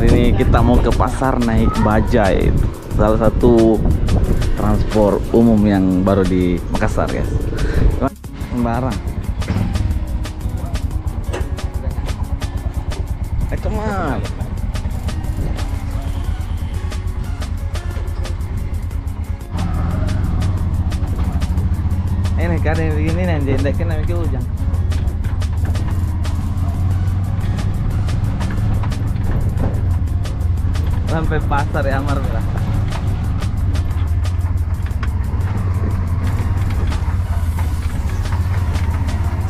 Hari ini kita mau ke pasar naik bajai, salah satu transport umum yang baru di Makassar, guys. Barang. Kemana? Ini kadang begini nih, dia kena ke hujan. Sampai pasar ya Amar lah.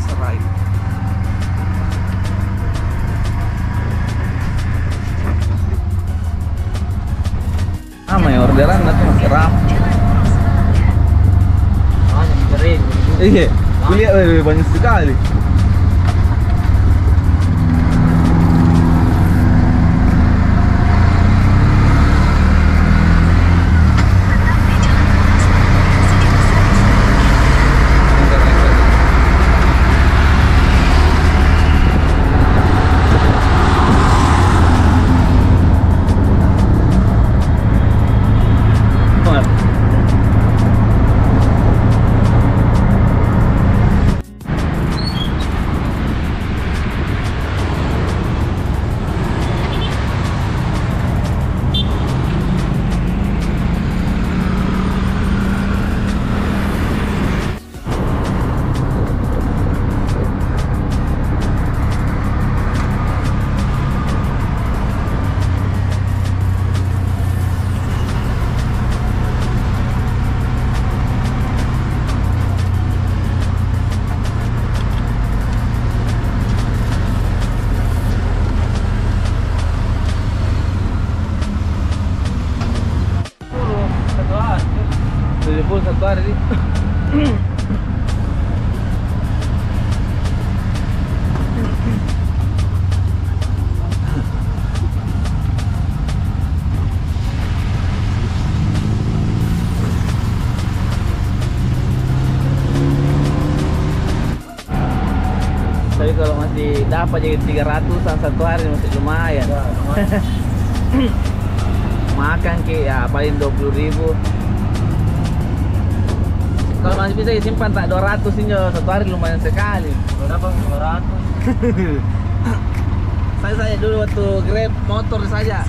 Serai. Ya orderan nanti masih ram. Banyak kering. Iya, lihat banyak sekali. Satu hari ini. Tapi kalau masih dapat jadi 300-an satu hari masih lumayan. Makan ke ya paling 20.000. Kalau masih bisa disimpan tak 200 ini satu hari lumayan sekali. Berapa? 200. Saya dulu waktu Grab motor saja.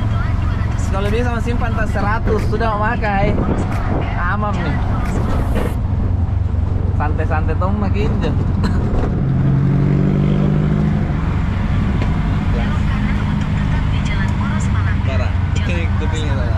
Kalau bisa simpan tak 100 sudah memakai. Aman nih. Santai-santai tuh makin deh. Parah. Ini kupingnya saya.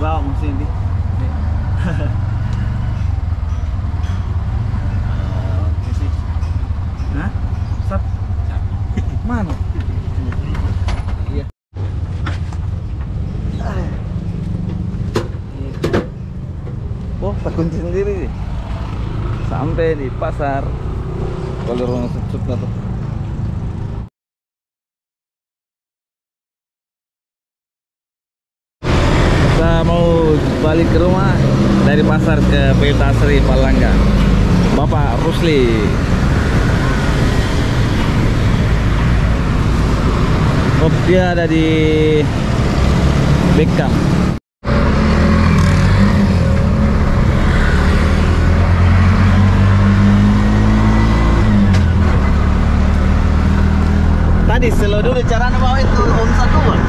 Bawa mesin di. Hah? Sat. Mana? Iya. Oh, tak kunci sendiri. Sampai di pasar. Kalau orang sud tuh. Kita mau balik ke rumah dari pasar ke Peltasri Palangga. Bapak Rusli. Oh, dia ada di Beckham. Tadi slow dulu caranya bawa itu om satuan.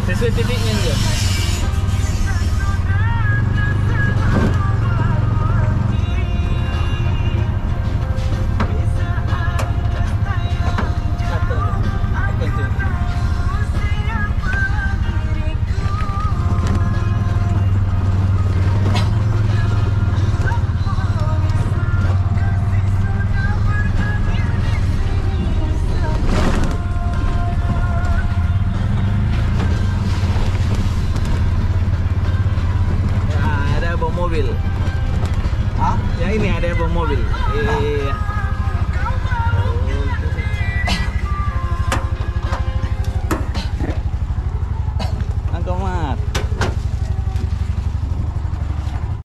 Sesuai titiknya dia. Mobil. Hah? Ya ini ada yang bawa mobil. Iya. Angkau mah